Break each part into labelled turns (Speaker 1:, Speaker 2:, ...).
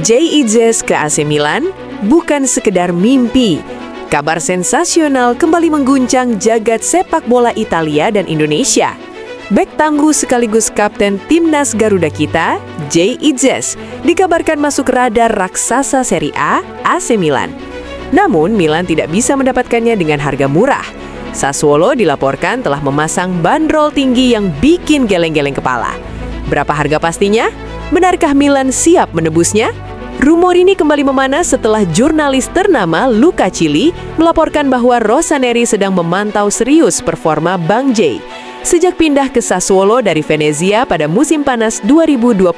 Speaker 1: Jay Itzes ke AC Milan bukan sekedar mimpi. Kabar sensasional kembali mengguncang jagat sepak bola Italia dan Indonesia. Bek tangguh sekaligus kapten timnas Garuda kita, Jay Itzes, dikabarkan masuk radar raksasa Serie A, AC Milan. Namun, Milan tidak bisa mendapatkannya dengan harga murah. Sassuolo dilaporkan telah memasang bandrol tinggi yang bikin geleng-geleng kepala. Berapa harga pastinya? Benarkah Milan siap menebusnya? Rumor ini kembali memanas setelah jurnalis ternama Luca Cili melaporkan bahwa Rossoneri sedang memantau serius performa Bang Jay. Sejak pindah ke Sassuolo dari Venezia pada musim panas 2025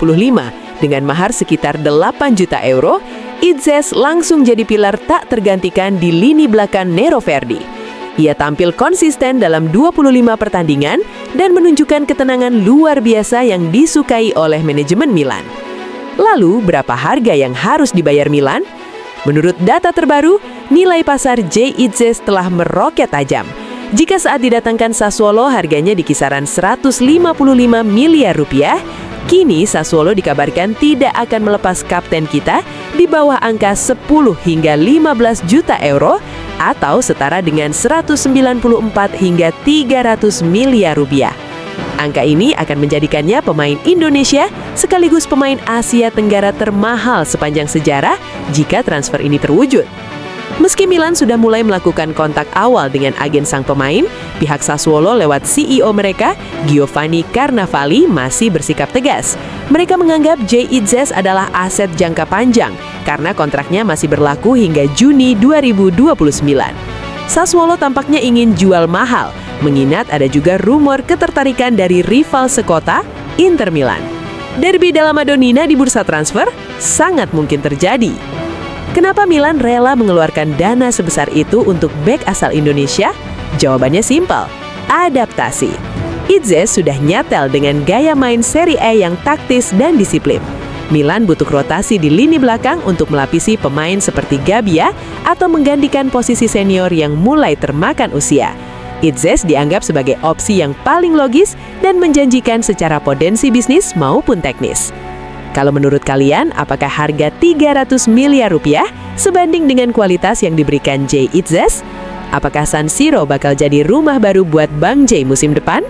Speaker 1: dengan mahar sekitar 8 juta euro, Itzes langsung jadi pilar tak tergantikan di lini belakang Nero Verdi. Ia tampil konsisten dalam 25 pertandingan dan menunjukkan ketenangan luar biasa yang disukai oleh manajemen Milan. Lalu, berapa harga yang harus dibayar Milan? Menurut data terbaru, nilai pasar Jay Itzes telah meroket tajam. Jika saat didatangkan Sassuolo harganya di kisaran 155 miliar rupiah, kini Sassuolo dikabarkan tidak akan melepas kapten kita di bawah angka 10 hingga 15 juta euro atau setara dengan 194 hingga 300 miliar rupiah. Angka ini akan menjadikannya pemain Indonesia sekaligus pemain Asia Tenggara termahal sepanjang sejarah jika transfer ini terwujud. Meski Milan sudah mulai melakukan kontak awal dengan agen sang pemain, pihak Sassuolo lewat CEO mereka, Giovanni Carnavali, masih bersikap tegas. Mereka menganggap Jay Itzes adalah aset jangka panjang karena kontraknya masih berlaku hingga Juni 2029. Sassuolo tampaknya ingin jual mahal, mengingat ada juga rumor ketertarikan dari rival sekota, Inter Milan. Derby della Madonnina di bursa transfer sangat mungkin terjadi. Kenapa Milan rela mengeluarkan dana sebesar itu untuk bek asal Indonesia? Jawabannya simpel, adaptasi. Itzes sudah nyatel dengan gaya main Serie A yang taktis dan disiplin. Milan butuh rotasi di lini belakang untuk melapisi pemain seperti Gabbia atau menggantikan posisi senior yang mulai termakan usia. Itzes dianggap sebagai opsi yang paling logis dan menjanjikan secara potensi bisnis maupun teknis. Kalau menurut kalian, apakah harga 300 miliar rupiah sebanding dengan kualitas yang diberikan Jay Itzes? Apakah San Siro bakal jadi rumah baru buat Bang Jay musim depan?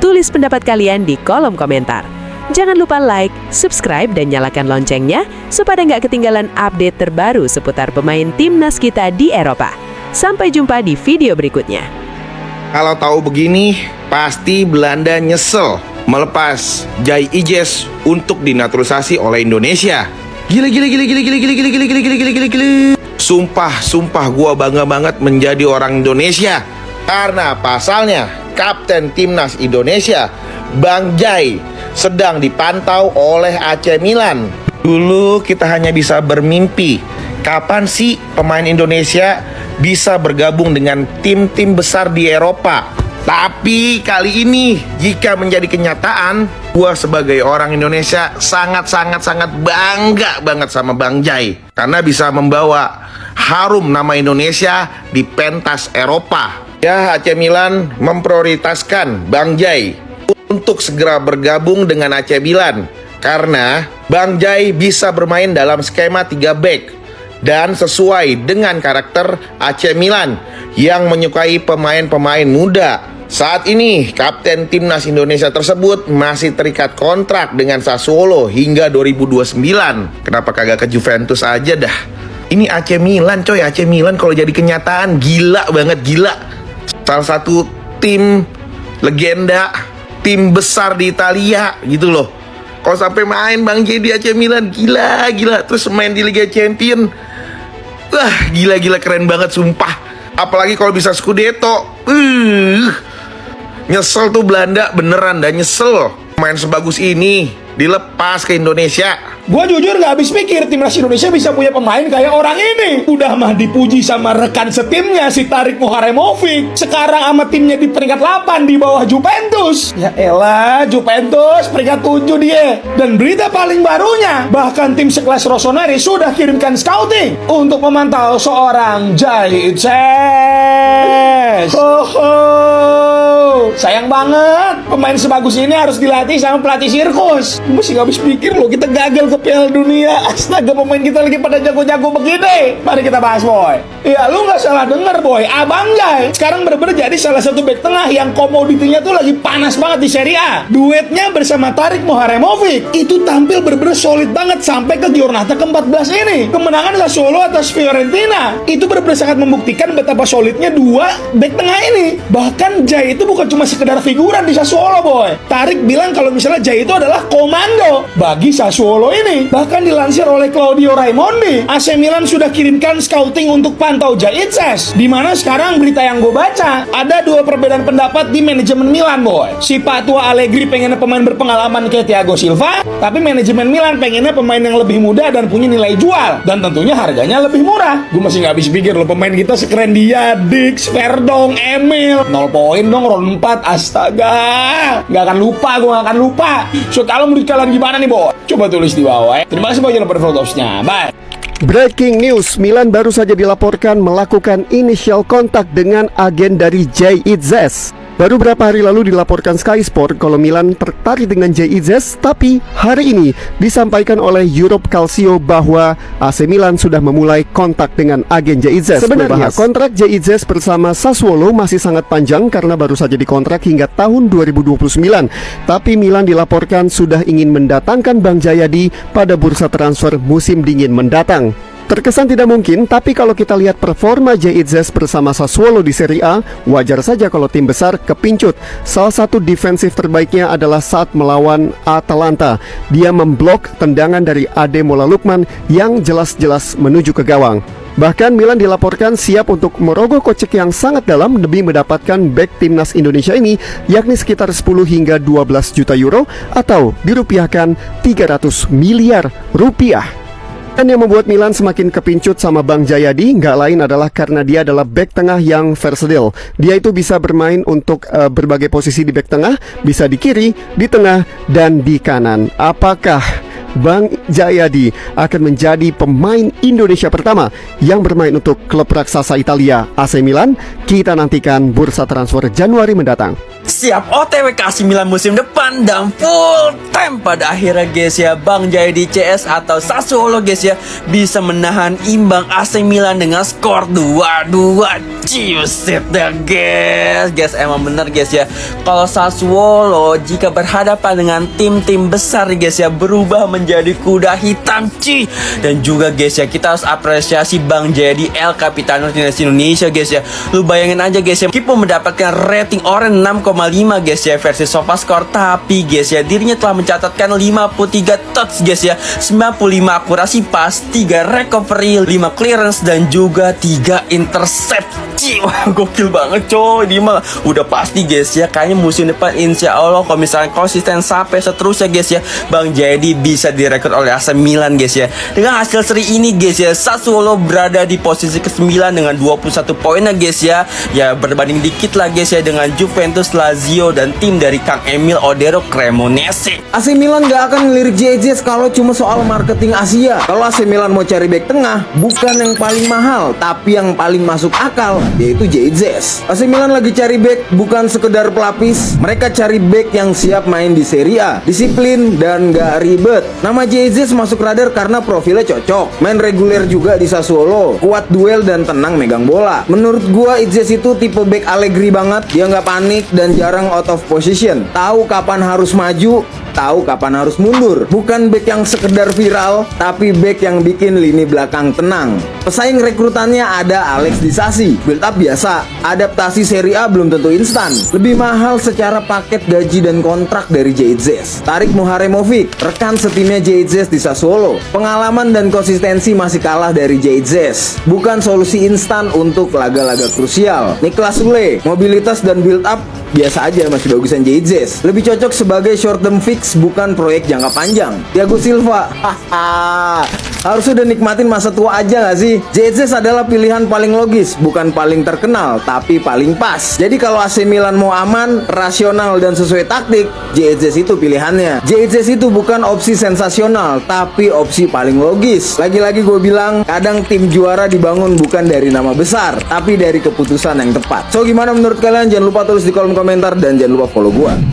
Speaker 1: Tulis pendapat kalian di kolom komentar. Jangan lupa like, subscribe, dan nyalakan loncengnya supaya nggak ketinggalan update terbaru seputar pemain timnas kita di Eropa. Sampai jumpa di video berikutnya.
Speaker 2: Kalau tahu begini, pasti Belanda nyesel melepas Jay Itzes untuk dinaturalisasi oleh Indonesia. Gila. Sumpah gua bangga banget menjadi orang Indonesia. Karena pasalnya, kapten timnas Indonesia, Bang Jay, sedang dipantau oleh AC Milan. Dulu kita hanya bisa bermimpi, kapan sih pemain Indonesia bisa bergabung dengan tim-tim besar di Eropa. Tapi kali ini, jika menjadi kenyataan, gua sebagai orang Indonesia sangat bangga banget sama Bang Jay. Karena bisa membawa harum nama Indonesia di pentas Eropa. Ya, AC Milan memprioritaskan Bang Jay untuk segera bergabung dengan AC Milan. Karena Bang Jay bisa bermain dalam skema 3 back dan sesuai dengan karakter AC Milan yang menyukai pemain-pemain muda. Saat ini, kapten timnas Indonesia tersebut masih terikat kontrak dengan Sassuolo hingga 2029. Kenapa kagak ke Juventus aja dah? Ini AC Milan coy, AC Milan kalau jadi kenyataan gila banget, gila. Salah satu tim legenda, tim besar di Italia gitu loh. Kalau sampai main Bang Jay di AC Milan, gila. Terus main di Liga Champion, wah gila keren banget sumpah. Apalagi kalau bisa Scudetto. Nyesel tuh Belanda, beneran dah nyesel. Main sebagus ini dilepas ke Indonesia.
Speaker 3: Gua jujur gak habis pikir timnas Indonesia bisa punya pemain kayak orang ini. Udah mah dipuji sama rekan setimnya si Tarik Muharemovic. Sekarang sama timnya di peringkat 8 di bawah Juventus. Ya elah, Juventus peringkat 7 dia. Dan berita paling barunya, bahkan tim sekelas Rossoneri sudah kirimkan scouting untuk memantau seorang Jay Itzes. Waduh, sayang banget. Pemain sebagus ini harus dilatih sama pelatih sirkus. Masih gak habis pikir loh, kita gagal ke Piala Dunia. Astaga, pemain kita lagi pada jago-jago begini. Mari kita bahas, boy. Ya, lu gak salah denger, boy. Abang Jai sekarang bener-bener jadi salah satu bek tengah yang komoditinya tuh lagi panas banget di Serie A. Duetnya bersama Tarik Moharemovic itu tampil bener-bener solid banget sampai ke Giornata ke-14 ini. Kemenangan Sassuolo atas Fiorentina itu bener-bener sangat membuktikan betapa solidnya dua bek tengah ini. Bahkan Jai itu bukan cuma sekedar figuran di Sassuolo, boy. Tarik bilang kalau misalnya Jai itu adalah komando bagi Sassuolo ini. Bahkan dilansir oleh Claudio Raimondi, AC Milan sudah kirimkan scouting untuk pantau Jai Itzes. Dimana sekarang berita yang gue baca, ada dua perbedaan pendapat di manajemen Milan, boy. Si Pak Tua Allegri pengennya pemain berpengalaman kayak Thiago Silva, tapi manajemen Milan pengennya pemain yang lebih muda dan punya nilai jual, dan tentunya harganya lebih murah. Gue masih gak habis pikir loh, pemain kita sekeren dia, Dix, Verdong, Emil, 0 poin dong, round 4, astaga. Gak akan lupa, gue gak akan lupa. So, kalau menurut kalian gimana nih, boy? Coba tulis di bawah ya. Terima kasih banyak pada Frotopsnya. Bye.
Speaker 4: Breaking news, Milan baru saja dilaporkan melakukan initial kontak dengan agen dari Jay Itzes. Baru beberapa hari lalu dilaporkan Sky Sport kalau Milan tertarik dengan Jay Itzes, tapi hari ini disampaikan oleh Europe Calcio bahwa AC Milan sudah memulai kontak dengan agen Jay Itzes. Sebenarnya kontrak Jay Itzes bersama Sassuolo masih sangat panjang karena baru saja dikontrak hingga tahun 2029. Tapi Milan dilaporkan sudah ingin mendatangkan Bang Jayadi pada bursa transfer musim dingin mendatang. Terkesan tidak mungkin, tapi kalau kita lihat performa Jay Itzes bersama Sassuolo di Serie A, wajar saja kalau tim besar kepincut. Salah satu defensif terbaiknya adalah saat melawan Atalanta. Dia memblok tendangan dari Ademola Lookman yang jelas-jelas menuju ke gawang. Bahkan Milan dilaporkan siap untuk merogoh kocek yang sangat dalam demi mendapatkan bek timnas Indonesia ini, yakni sekitar 10 hingga 12 juta euro atau dirupiahkan 300 miliar rupiah. Dan yang membuat Milan semakin kepincut sama Bang Jayadi nggak lain adalah karena dia adalah bek tengah yang versatile. Dia itu bisa bermain untuk berbagai posisi di bek tengah, bisa di kiri, di tengah, dan di kanan. Apakah Bang Jayadi akan menjadi pemain Indonesia pertama yang bermain untuk klub raksasa Italia AC Milan? Kita nantikan bursa transfer Januari mendatang.
Speaker 5: Siap OTW ke AC Milan musim depan dan full time pada akhirnya guys ya, Bang Jayadi CS atau Sassuolo guys ya bisa menahan imbang AC Milan dengan skor 2-2. Ciusit dah guys, emang bener guys ya, kalau Sassuolo jika berhadapan dengan tim-tim besar guys ya berubah menjadi kuda hitam ci. Dan juga guys ya, kita harus apresiasi Bang Jayadi El Capitano Timnas Indonesia guys ya. Lu bayangin aja guys ya, Kipo mendapatkan rating orange 6,5 guys ya versi SofaScore, tapi guys ya dirinya telah mencatatkan 53 touch guys ya, 95 akurasi pas, 3 recovery, 5 clearance dan juga 3 intercept. Wah, gokil banget coy. Ini mah udah pasti guys ya, kayaknya musim depan insya Allah kalau misalnya konsisten sampai seterusnya guys ya, Bang Jayadi bisa direkrut oleh AC Milan guys ya. Dengan hasil seri ini guys ya, Sassuolo berada di posisi ke-9 dengan 21 poinnya guys ya. Ya berbanding dikit lah guys ya dengan Juventus, Lazio dan tim dari Kang Emil Odero Cremonese.
Speaker 6: AC Milan gak akan ngelirik JJ kalau cuma soal marketing Asia. Kalau AC Milan mau cari bek tengah, bukan yang paling mahal, tapi yang paling masuk akal, yaitu JJ. AC Milan lagi cari bek bukan sekedar pelapis, mereka cari bek yang siap main di Serie A, disiplin dan gak ribet. Nama JJ masuk radar karena profilnya cocok, main reguler juga di Sassuolo, kuat duel dan tenang megang bola. Menurut gua JJ itu tipe bek Allegri banget, dia gak panik dan jarang out of position, tahu kapan harus maju, tahu kapan harus mundur. Bukan bek yang sekedar viral, tapi bek yang bikin lini belakang tenang. Pesaing rekrutannya ada Alex Disasi, build up biasa, adaptasi Serie A belum tentu instan, lebih mahal secara paket gaji dan kontrak dari JZ. Tarik Moharemovic, rekan setimnya JZ di Sassuolo, pengalaman dan konsistensi masih kalah dari JZ, bukan solusi instan untuk laga-laga krusial. Niklas Sule, mobilitas dan build up biasa aja, masih bagusan JZ, lebih cocok sebagai short term fix bukan proyek jangka panjang. Thiago Silva, haha, Harusnya udah nikmatin masa tua aja gak sih? JIZ adalah pilihan paling logis, bukan paling terkenal, tapi paling pas. Jadi kalau AC Milan mau aman, rasional, dan sesuai taktik, JIZ itu pilihannya. JIZ itu bukan opsi sensasional, tapi opsi paling logis. Lagi-lagi gue bilang, kadang tim juara dibangun bukan dari nama besar, tapi dari keputusan yang tepat. So gimana menurut kalian? Jangan lupa tulis di kolom komentar dan jangan lupa follow gue.